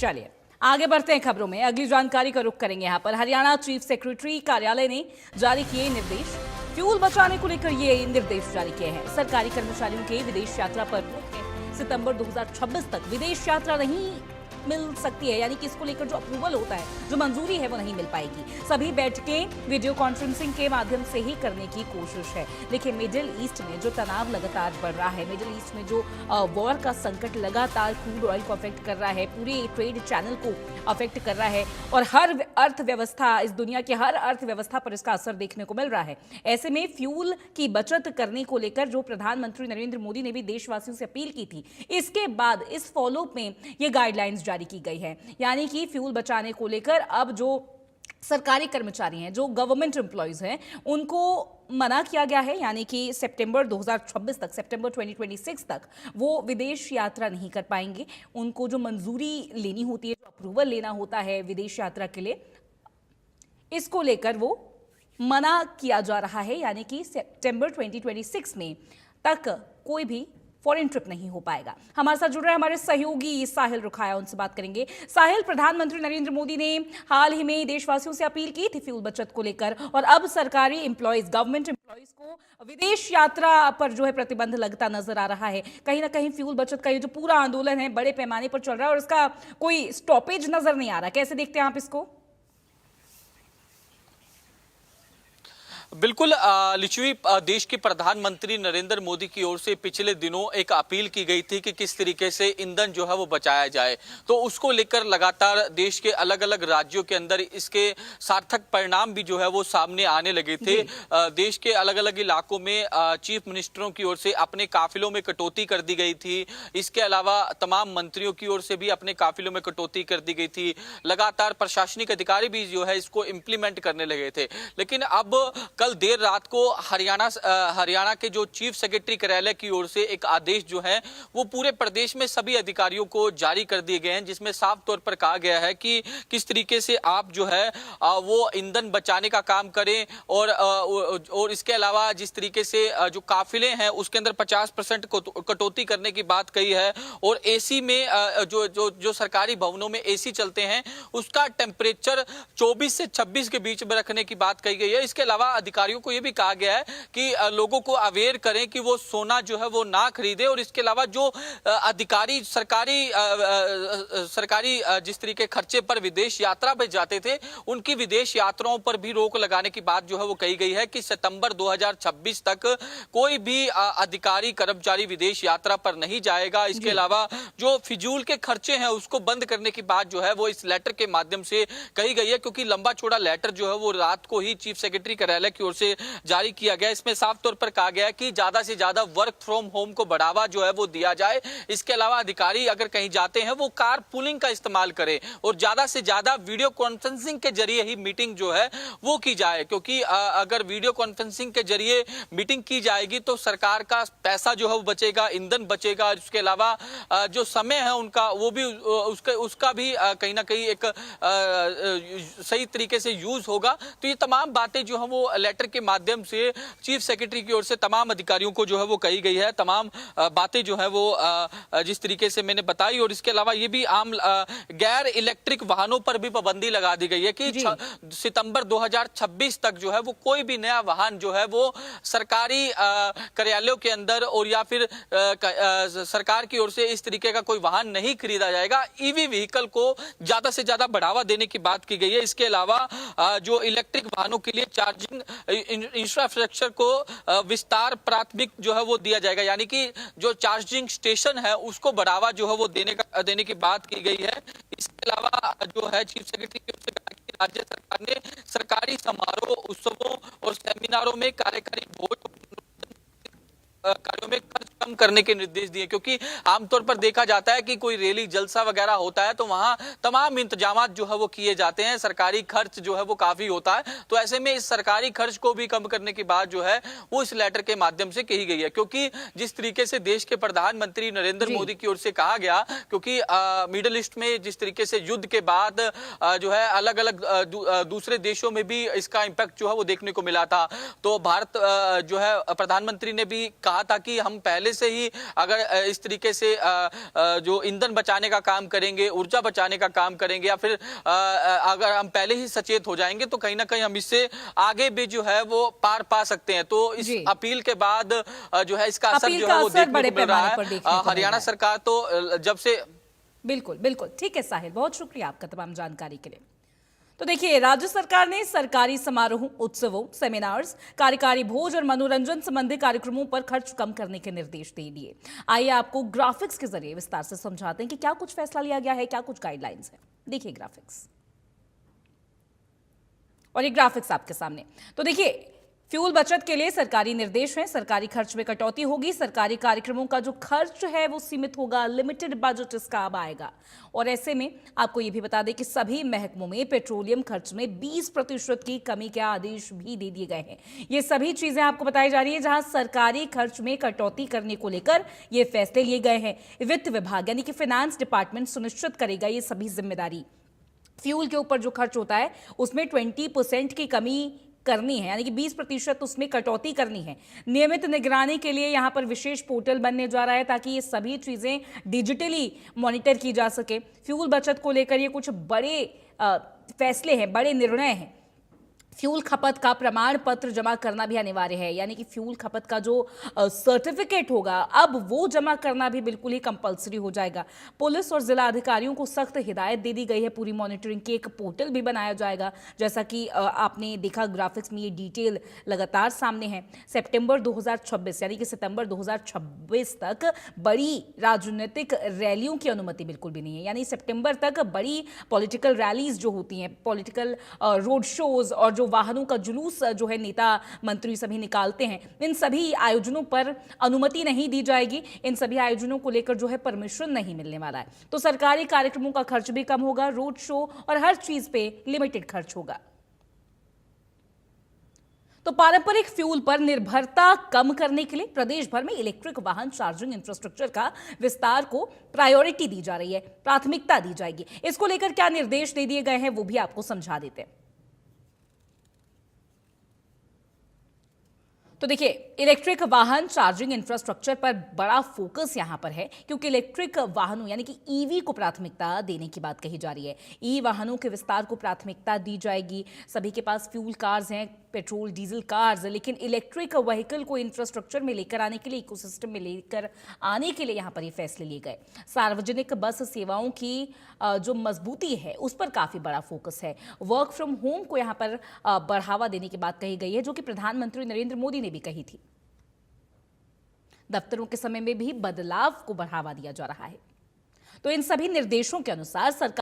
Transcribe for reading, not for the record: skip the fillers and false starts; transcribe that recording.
चलिए आगे बढ़ते हैं खबरों में। अगली जानकारी का रुख करेंगे। यहाँ पर हरियाणा चीफ सेक्रेटरी कार्यालय ने जारी किए निर्देश। फ्यूल बचाने को लेकर ये निर्देश जारी किए हैं। सरकारी कर्मचारियों के विदेश यात्रा पर रोक है। सितंबर 2026 तक विदेश यात्रा नहीं मिल सकती है, यानी कि इसको लेकर जो अप्रूवल होता है, जो मंजूरी है, वो नहीं मिल पाएगी। सभी बैठकें वीडियो कॉन्फ्रेंसिंग के माध्यम से ही करने की कोशिश है। देखिए, मिडिल ईस्ट में जो तनाव लगातार बढ़ रहा है, मिडिल ईस्ट में जो वॉर का संकट लगातार क्रूड ऑयल को अफेक्ट कर रहा है, पूरे ट्रेड चैनल को अफेक्ट कर रहा है और हर अर्थव्यवस्था, इस दुनिया की हर अर्थव्यवस्था पर इसका असर देखने को मिल रहा है। ऐसे में फ्यूल की बचत करने को लेकर जो प्रधानमंत्री नरेंद्र मोदी ने भी देशवासियों से अपील की थी, इसके बाद इस फॉलोअप में ये गाइडलाइंस जारी की गई है। यानी कि फ्यूल बचाने को लेकर अब जो सरकारी कर्मचारी हैं, जो गवर्नमेंट एम्प्लॉयज हैं, उनको मना किया गया है। यानी कि सितंबर 2026 तक, सितंबर 2026 तक वो विदेश यात्रा नहीं कर पाएंगे। उनको जो मंजूरी लेनी होती है, जो अप्रूवल लेना होता है विदेश यात्रा के लिए, इसको लेकर वो मना किया जा रहा है। यानी कि सितंबर 2026 में तक कोई भी फॉरेन ट्रिप नहीं हो पाएगा। हमारे साथ जुड़ रहे हमारे सहयोगी साहिल रुखाया, उनसे बात करेंगे। साहिल, प्रधानमंत्री नरेंद्र मोदी ने हाल ही में देशवासियों से अपील की थी फ्यूल बचत को लेकर, और अब सरकारी एम्प्लॉयज, गवर्नमेंट एम्प्लॉयज को विदेश यात्रा पर जो है प्रतिबंध लगता नजर आ रहा है। कहीं ना कहीं फ्यूल बचत का ये जो पूरा आंदोलन है बड़े पैमाने पर चल रहा है और इसका कोई स्टॉपेज नजर नहीं आ रहा। कैसे देखते हैं आप इसको? बिल्कुल लिचुई, देश के प्रधानमंत्री नरेंद्र मोदी की ओर से पिछले दिनों एक अपील की गई थी कि किस तरीके से ईंधन जो है वो बचाया जाए, तो उसको लेकर लगातार देश के अलग अलग राज्यों के अंदर इसके सार्थक परिणाम भी जो है वो सामने आने लगे थे। देश के अलग अलग इलाकों में चीफ मिनिस्टरों की ओर से अपने काफिलों में कटौती कर दी गई थी। इसके अलावा तमाम मंत्रियों की ओर से भी अपने काफिलों में कटौती कर दी गई थी। लगातार प्रशासनिक अधिकारी भी जो है इसको इम्प्लीमेंट करने लगे थे। लेकिन अब कल देर रात को हरियाणा के जो चीफ सेक्रेटरी कार्यालय की ओर से एक आदेश जो है वो पूरे प्रदेश में सभी अधिकारियों को जारी कर दिए गए हैं, जिसमें साफ तौर पर कहा गया है कि किस तरीके से आप जो है वो ईंधन बचाने का काम करें, और इसके अलावा जिस तरीके से जो काफिले हैं उसके अंदर 50% कटौती करने की बात कही है, और एसी में जो सरकारी भवनों में एसी चलते हैं उसका टेम्परेचर 24 से 26 के बीच में रखने की बात कही गई है। इसके अलावा अधिकारियों को यह भी कहा गया है कि लोगों को अवेयर करें कि वो सोना जो है वो ना खरीदे, और इसके अलावा जो अधिकारी सरकारी जिस तरीके खर्चे पर विदेश यात्रा पे जाते थे, उनकी विदेश यात्राओं पर भी रोक लगाने की बात जो है वो कही गई है कि सितंबर 2026 तक कोई भी अधिकारी कर्मचारी विदेश यात्रा पर नहीं जाएगा। इसके अलावा जो फिजूल के खर्चे हैं उसको बंद करने की बात जो है वो इस लेटर के माध्यम से कही गई है, क्योंकि लंबा चौड़ा लेटर जो है वो रात को ही चीफ सेक्रेटरी कार्यालय की ओर से जारी किया गया। इसमें साफ तौर पर कहा गया है कि ज्यादा से ज्यादा वर्क फ्रॉम होम को बढ़ावा जो है वो दिया जाए। इसके अलावा अधिकारी अगर कहीं जाते हैं वो कार पूलिंग का इस्तेमाल करें और ज्यादा से ज्यादा वीडियो कॉन्फ्रेंसिंग के जरिए ही मीटिंग जो है वो की जाए, क्योंकि अगर वीडियो कॉन्फ्रेंसिंग के जरिए मीटिंग की जाएगी तो सरकार का पैसा जो है वो बचेगा, ईंधन बचेगा। इसके अलावा जो समय है उनका वो भी उसका भी कहीं ना कहीं एक सही तरीके से यूज होगा। तो ये तमाम बातें जो है वो लेटर के माध्यम से चीफ सेक्रेटरी की ओर से तमाम अधिकारियों को जो है वो कही गई है। तमाम बातें जो है वो जिस तरीके से मैंने बताई, और इसके अलावा ये भी आम गैर इलेक्ट्रिक वाहनों पर भी पाबंदी लगा दी गई है कि सितंबर 2026 तक जो है वो कोई भी नया वाहन जो है वो सरकारी कार्यालयों के अंदर और या फिर सरकार की ओर से इस तरीके का कोई वाहन नहीं खरीदा जाएगा। ईवी व्हीकल को ज्यादा से ज्यादा बढ़ावा देने की बात की गई है। इसके अलावा जो इलेक्ट्रिक वाहनों के लिए चार्जिंग इंफ्रास्ट्रक्चर को विस्तार प्राथमिक जो है वो दिया जाएगा, यानी कि जो चार्जिंग स्टेशन है उसको बढ़ावा जो है वो देने की बात की गई है। इसके अलावा जो है चीफ सेक्रेटरी की ओर से कहा कि राज्य सरकार ने सरकारी समारोह, उत्सवों और सेमिनारों में कार्यकारी बोर्ड कार्यों में खर्च कम करने के निर्देश दिए, क्योंकि आमतौर पर देखा जाता है कि कोई रैली जलसा वगैरह होता है तो वहां तमाम इंतजाम जो है वो किए जाते हैं, सरकारी खर्च जो है वो काफी होता है। तो ऐसे में इस सरकारी खर्च को भी कम करने की बात जो है वो इस लेटर के माध्यम से कही गई है, क्योंकि जिस तरीके से देश के प्रधानमंत्री नरेंद्र मोदी की ओर से कहा गया, क्योंकि मिडिल ईस्ट में जिस तरीके से युद्ध के बाद जो है अलग अलग दूसरे देशों में भी इसका इंपैक्ट जो है वो देखने को मिला था। तो भारत जो है प्रधानमंत्री ने भी कहा था कि हम पहले से ही अगर इस तरीके से जो ईंधन बचाने का काम करेंगे, ऊर्जा बचाने का काम करेंगे, या फिर अगर हम पहले ही सचेत हो जाएंगे तो कहीं ना कहीं हम इससे आगे भी जो है वो पार पा सकते हैं। तो इस अपील के बाद जो है इसका असर जो है वो देखने को मिल रहा है। हरियाणा सरकार तो जब से बिल्कुल बिल्कुल ठीक है साहिल, बहुत शुक्रिया आपका तमाम जानकारी के लिए। तो देखिए, राज्य सरकार ने सरकारी समारोहों, उत्सवों, सेमिनार्स, कार्यकारी भोज और मनोरंजन संबंधी कार्यक्रमों पर खर्च कम करने के निर्देश दे दिए। आइए आपको ग्राफिक्स के जरिए विस्तार से समझाते हैं कि क्या कुछ फैसला लिया गया है, क्या कुछ गाइडलाइंस है। देखिए ग्राफिक्स, और ये ग्राफिक्स आपके सामने। तो देखिए, फ्यूल बचत के लिए सरकारी निर्देश हैं। सरकारी खर्च में कटौती होगी। सरकारी कार्यक्रमों का जो खर्च है वो सीमित होगा। लिमिटेड बजट इसका अब आएगा। और ऐसे में आपको ये भी बता दें कि सभी महकमों में पेट्रोलियम खर्च में 20% की कमी के आदेश भी दे दिए गए हैं। ये सभी चीजें आपको बताई जा रही है जहां सरकारी खर्च में कटौती करने को लेकर ये फैसले लिए गए हैं। वित्त विभाग यानी कि फाइनेंस डिपार्टमेंट सुनिश्चित करेगा ये सभी जिम्मेदारी। फ्यूल के ऊपर जो खर्च होता है उसमें 20% की कमी करनी है, यानी कि 20% उसमें कटौती करनी है। नियमित निगरानी के लिए यहां पर विशेष पोर्टल बनने जा रहा है ताकि ये सभी चीजें डिजिटली मॉनिटर की जा सके। फ्यूल बचत को लेकर ये कुछ बड़े फैसले हैं, बड़े निर्णय हैं। फ्यूल खपत का प्रमाण पत्र जमा करना भी अनिवार्य है, यानी कि फ्यूल खपत का जो सर्टिफिकेट होगा अब वो जमा करना भी बिल्कुल ही कंपलसरी हो जाएगा। पुलिस और जिला अधिकारियों को सख्त हिदायत दे दी गई है। पूरी मॉनिटरिंग की एक पोर्टल भी बनाया जाएगा। जैसा कि आपने देखा ग्राफिक्स में, ये डिटेल लगातार सामने है। सितंबर 2026 यानी कि सितंबर 2026 तक बड़ी राजनीतिक रैलियों की अनुमति बिल्कुल भी नहीं है। यानी सितंबर तक बड़ी पॉलिटिकल रैलीज जो होती हैं, पॉलिटिकल रोड शोज और जो वाहनों का जुलूस जो है नेता मंत्री सभी निकालते हैं, इन सभी आयोजनों पर अनुमति नहीं दी जाएगी। इन सभी आयोजनों को लेकर जो है परमिशन नहीं मिलने वाला है। तो सरकारी कार्यक्रमों का खर्च भी कम होगा, रोड शो और हर चीज पे लिमिटेड खर्च होगा। तो पारंपरिक फ्यूल पर निर्भरता कम करने के लिए प्रदेश भर में इलेक्ट्रिक वाहन चार्जिंग इंफ्रास्ट्रक्चर का विस्तार को प्रायोरिटी दी जा रही है, प्राथमिकता दी जाएगी। इसको लेकर क्या निर्देश दे दिए गए हैं वो भी आपको समझा देते हैं। तो देखिए, इलेक्ट्रिक वाहन चार्जिंग इंफ्रास्ट्रक्चर पर बड़ा फोकस यहां पर है, क्योंकि इलेक्ट्रिक वाहनों यानी कि ईवी को प्राथमिकता देने की बात कही जा रही है। ई वाहनों के विस्तार को प्राथमिकता दी जाएगी। सभी के पास फ्यूल कार्स हैं, पेट्रोल डीजल कार्स, लेकिन इलेक्ट्रिक व्हीकल को इंफ्रास्ट्रक्चर में लेकर आने के लिए, इकोसिस्टम में लेकर आने के लिए यहां पर ये फैसले लिए गए। सार्वजनिक बस सेवाओं की जो मजबूती है उस पर काफी बड़ा फोकस है। वर्क फ्रॉम होम को यहां पर बढ़ावा देने की बात कही गई है, जो कि प्रधानमंत्री नरेंद्र मोदी ने भी कही थी। दफ्तरों के समय में भी बदलाव को बढ़ावा दिया जा रहा है। तो इन सभी निर्देशों के अनुसार सरकार